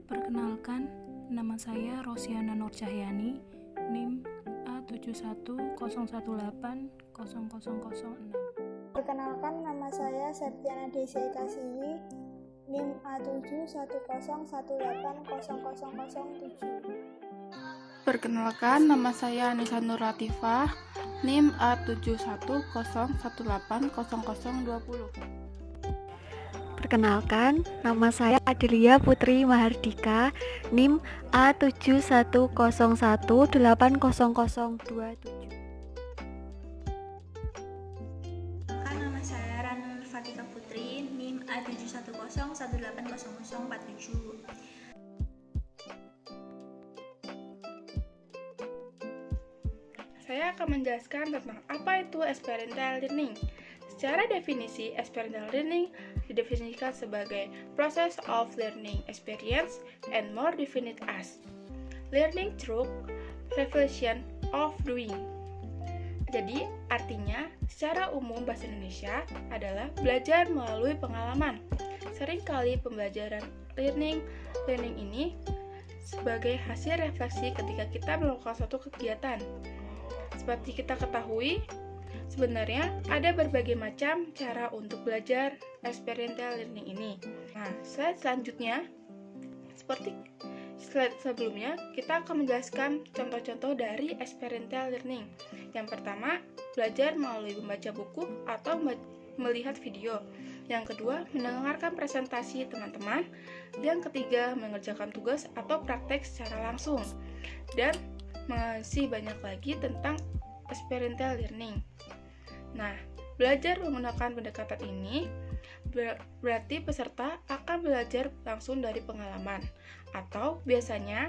Perkenalkan, nama saya Rosiana Nur Cahyani, NIM A710180006. Perkenalkan, nama saya Septiana Desy Kasiwi, NIM A710180007. Perkenalkan, nama saya Anissa Nur Latifah, NIM A710180020. Perkenalkan, nama saya Adelia Putri Mahardika, NIM A710180027. Nama saya Ranul Fatika Putri, NIM A710180047. Saya akan menjelaskan tentang apa itu experiential learning. Secara definisi, experiential learning didefinisikan sebagai process of learning experience and more definite as learning through reflection of doing. Jadi, artinya secara umum bahasa Indonesia adalah belajar melalui pengalaman. Seringkali pembelajaran learning ini sebagai hasil refleksi ketika kita melakukan suatu kegiatan. Seperti kita ketahui, sebenarnya ada berbagai macam cara untuk belajar experiential learning ini. Nah, slide selanjutnya, seperti slide sebelumnya, kita akan menjelaskan contoh-contoh dari experiential learning. Yang pertama, belajar melalui membaca buku atau melihat video. Yang kedua, mendengarkan presentasi teman-teman. Yang ketiga, mengerjakan tugas atau praktek secara langsung. Dan masih banyak lagi tentang experiential learning. Nah, belajar menggunakan pendekatan ini berarti peserta akan belajar langsung dari pengalaman, atau biasanya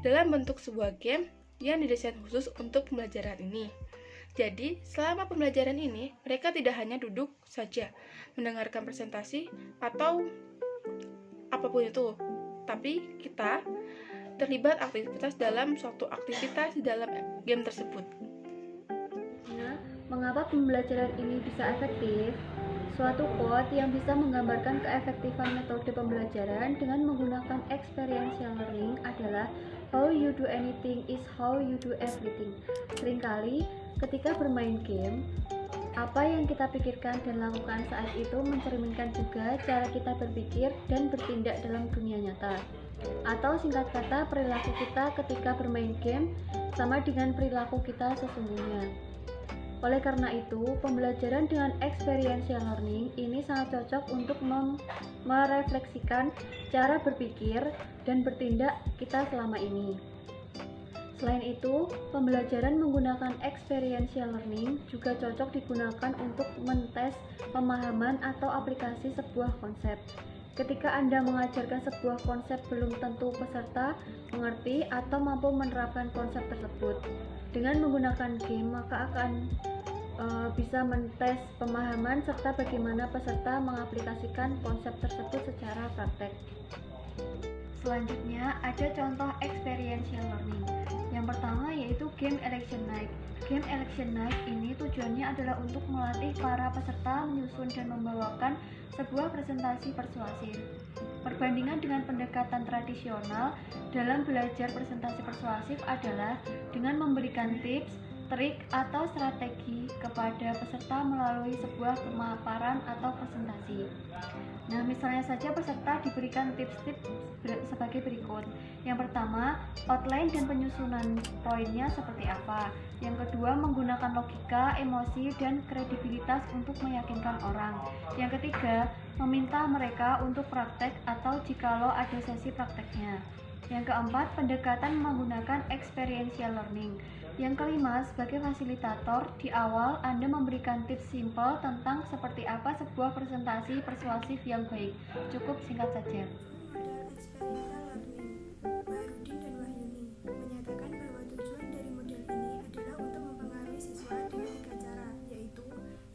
dalam bentuk sebuah game yang didesain khusus untuk pembelajaran ini. Jadi, selama pembelajaran ini, mereka tidak hanya duduk saja mendengarkan presentasi atau apapun itu, tapi kita terlibat aktivitas dalam suatu aktivitas di dalam game tersebut. Nah, mengapa pembelajaran ini bisa efektif? Suatu quote yang bisa menggambarkan keefektifan metode pembelajaran dengan menggunakan experiential learning adalah how you do anything is how you do everything. Seringkali ketika bermain game, apa yang kita pikirkan dan lakukan saat itu mencerminkan juga cara kita berpikir dan bertindak dalam dunia nyata. Atau singkat kata, perilaku kita ketika bermain game sama dengan perilaku kita sesungguhnya. Oleh karena itu, pembelajaran dengan experiential learning ini sangat cocok untuk merefleksikan cara berpikir dan bertindak kita selama ini. Selain itu, pembelajaran menggunakan experiential learning juga cocok digunakan untuk mentes pemahaman atau aplikasi sebuah konsep. Ketika Anda mengajarkan sebuah konsep, belum tentu peserta mengerti atau mampu menerapkan konsep tersebut. Dengan menggunakan game, maka akan bisa mentes pemahaman serta bagaimana peserta mengaplikasikan konsep tersebut secara praktek. Selanjutnya, ada contoh experiential learning. Yang pertama yaitu Game Election Night. Game Election Night ini tujuannya adalah untuk melatih para peserta menyusun dan membawakan sebuah presentasi persuasif. Perbandingan dengan pendekatan tradisional dalam belajar presentasi persuasif adalah dengan memberikan tips, trik, atau strategi kepada peserta melalui sebuah pemaparan atau presentasi. Nah, misalnya saja peserta diberikan tips-tips sebagai berikut. Yang pertama, outline dan penyusunan poinnya seperti apa. Yang kedua, menggunakan logika, emosi, dan kredibilitas untuk meyakinkan orang. Yang ketiga, meminta mereka untuk praktek atau jikalau ada sesi prakteknya. Yang keempat, pendekatan menggunakan experiential learning. Yang kelima, sebagai fasilitator, di awal Anda memberikan tips simpel tentang seperti apa sebuah presentasi persuasif yang baik. Cukup singkat saja. Model experiential learning. Baharudin dan Wahyuni menyatakan bahwa tujuan dari model ini adalah untuk mempengaruhi siswa dengan 3 cara, yaitu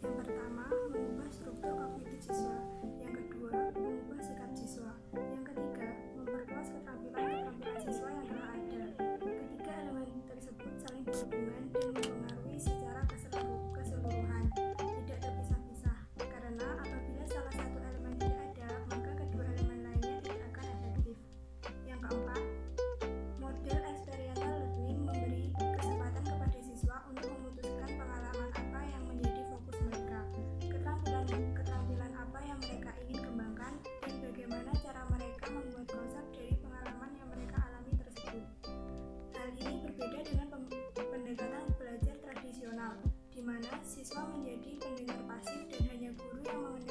yang pertama, mengubah struktur kognitif siswa, yang kedua, mengubah sikap siswa, yang ketiga, memperluas keterampilan siswa yang telah ada. Ketiga elemen tersebut saling berhubungan dan mempengaruhi secara keseluruhan, tidak terpisah-pisah, karena apabila salah satu elemen tidak ada, maka kedua elemen lainnya tidak akan efektif. Yang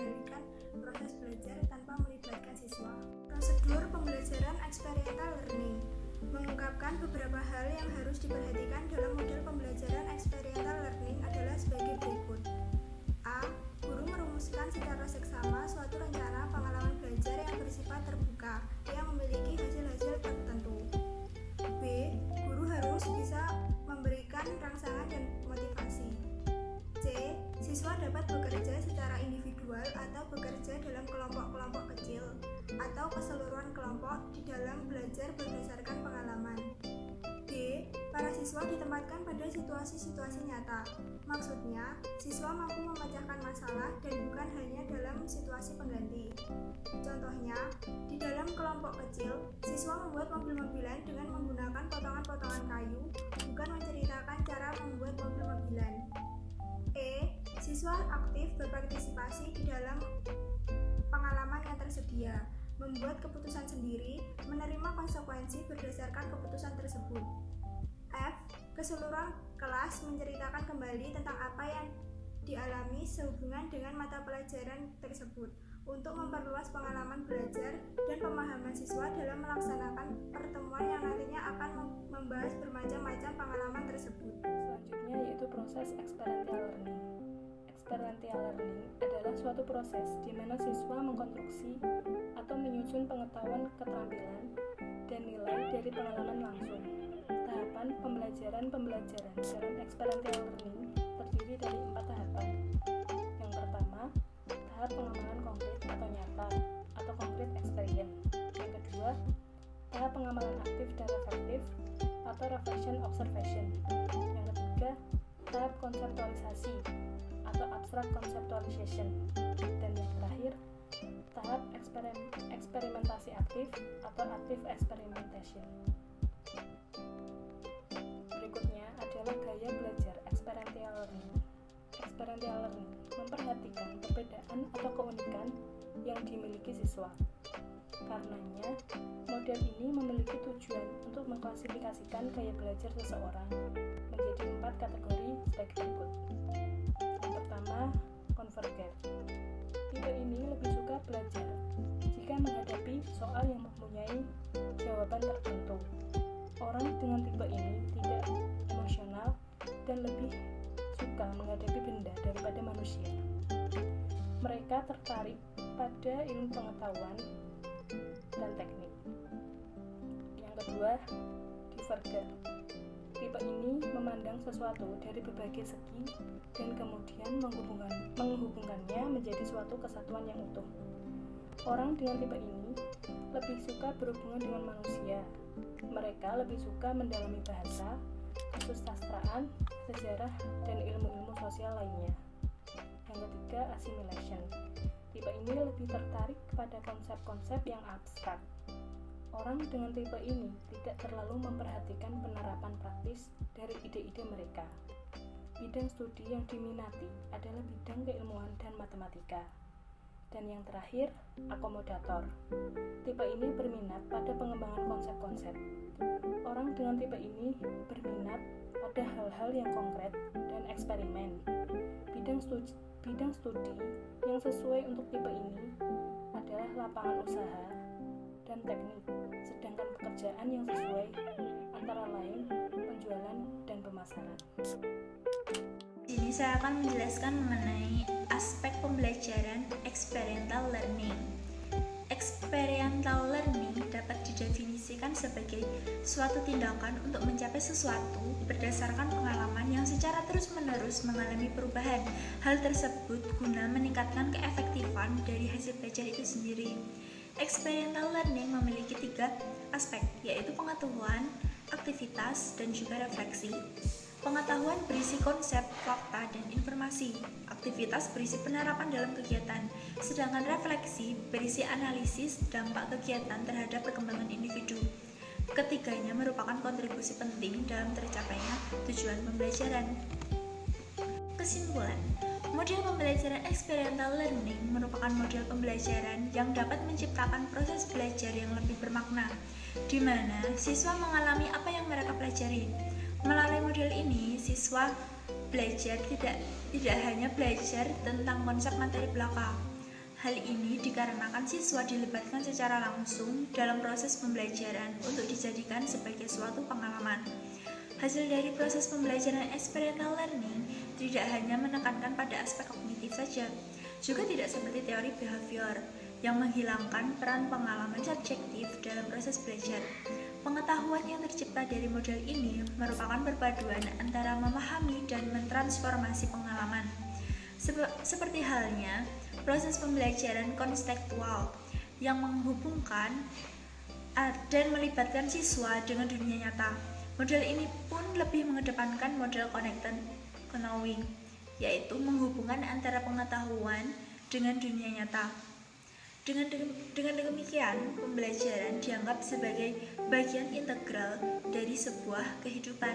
mengendalikan proses belajar tanpa melibatkan siswa. Prosedur pembelajaran experiential learning mengungkapkan beberapa hal yang harus diperhatikan dalam model pembelajaran experiential learning adalah sebagai berikut. A. Guru merumuskan secara seksama suatu rencana pengalaman belajar yang bersifat terbuka yang memiliki hasil-hasil tertentu. B. Guru harus bisa memberikan rangsangan dan motivasi. C. Siswa dapat bekerja secara individual atau bekerja dalam kelompok-kelompok kecil atau keseluruhan kelompok di dalam belajar berdasarkan pengalaman. D. Para siswa ditempatkan pada situasi-situasi nyata. Maksudnya, siswa mampu memecahkan masalah dan bukan hanya dalam situasi pengganti. Contohnya, di dalam kelompok kecil, siswa membuat mobil-mobilan dengan menggunakan potongan-potongan kayu, bukan menceritakan cara membuat mobil-mobilan. E. Siswa aktif berpartisipasi di dalam pengalaman yang tersedia, membuat keputusan sendiri, menerima konsekuensi berdasarkan keputusan tersebut. F. Keseluruhan kelas menceritakan kembali tentang apa yang dialami sehubungan dengan mata pelajaran tersebut untuk memperluas pengalaman belajar dan pemahaman siswa dalam melaksanakan pertemuan yang nantinya akan membahas bermacam-macam pengalaman tersebut. Selanjutnya yaitu proses experiential learning. Experiential learning adalah suatu proses di mana siswa mengkonstruksi atau menyusun pengetahuan, keterampilan, dan nilai dari pengalaman langsung. Tahapan pembelajaran dalam experiential learning terdiri dari 4 tahapan. Yang pertama, tahap pengamalan konkret atau nyata atau concrete experience. Yang kedua, tahap pengamalan aktif dan reflektif atau reflection observation. Yang ketiga, tahap konseptualisasi atau abstract conceptualization. Dan yang terakhir, tahap eksperimentasi aktif atau active experimentation. Berikutnya adalah gaya belajar experiential learning. Experiential learning memperhatikan perbedaan atau keunikan yang dimiliki siswa. Karenanya, model ini memiliki tujuan untuk mengklasifikasikan gaya belajar seseorang menjadi 4 kategori sebagai berikut. Yang pertama, convergent. Tipe ini lebih suka belajar jika menghadapi soal yang mempunyai jawaban tertentu. Orang dengan tipe ini tidak emosional dan lebih suka menghadapi benda daripada manusia. Mereka tertarik pada ilmu pengetahuan dan teknik. Yang kedua, divergent. Tipe ini memandang sesuatu dari berbagai segi dan kemudian menghubungkannya menjadi suatu kesatuan yang utuh. Orang dengan tipe ini lebih suka berhubungan dengan manusia. Mereka lebih suka mendalami bahasa, kesusastraan, sejarah, dan ilmu-ilmu sosial lainnya. Yang ketiga, assimilation. Tipe ini lebih tertarik kepada konsep-konsep yang abstrak. Orang dengan tipe ini tidak terlalu memperhatikan penerapan praktis dari ide-ide mereka. Bidang studi yang diminati adalah bidang keilmuan dan matematika. Dan yang terakhir, akomodator. Tipe ini berminat pada pengembangan konsep-konsep. Orang dengan tipe ini berminat pada hal-hal yang konkret dan eksperimen. Bidang studi yang sesuai untuk tipe ini adalah lapangan usaha dan teknik, sedangkan pekerjaan yang sesuai antara lain penjualan dan pemasaran. Di sini saya akan menjelaskan mengenai aspek pembelajaran experiential learning. Experiential learning dapat didefinisikan sebagai suatu tindakan untuk mencapai sesuatu berdasarkan pengalaman yang secara terus-menerus mengalami perubahan. Hal tersebut guna meningkatkan keefektifan dari hasil belajar itu sendiri. Experiential learning memiliki 3 aspek, yaitu pengetahuan, aktivitas, dan juga refleksi. Pengetahuan berisi konsep, fakta, dan informasi. Aktivitas berisi penerapan dalam kegiatan, sedangkan refleksi berisi analisis dampak kegiatan terhadap perkembangan individu. Ketiganya merupakan kontribusi penting dalam tercapainya tujuan pembelajaran. Kesimpulan, model pembelajaran experiential learning merupakan model pembelajaran yang dapat menciptakan proses belajar yang lebih bermakna, di mana siswa mengalami apa yang mereka pelajari. Melalui model ini, siswa belajar tidak hanya belajar tentang konsep materi belaka, Hal ini dikarenakan siswa dilibatkan secara langsung dalam proses pembelajaran untuk dijadikan sebagai suatu pengalaman. Hasil dari proses pembelajaran experiential learning tidak hanya menekankan pada aspek kognitif saja, juga tidak seperti teori behavior yang menghilangkan peran pengalaman subjektif dalam proses belajar. Pengetahuan yang tercipta dari model ini merupakan perpaduan antara memahami dan mentransformasi pengalaman. Seperti halnya proses pembelajaran konstekstual yang menghubungkan dan melibatkan siswa dengan dunia nyata. Model ini pun lebih mengedepankan model connected knowing, yaitu menghubungkan antara pengetahuan dengan dunia nyata. Dengan demikian, pembelajaran dianggap sebagai bagian integral dari sebuah kehidupan.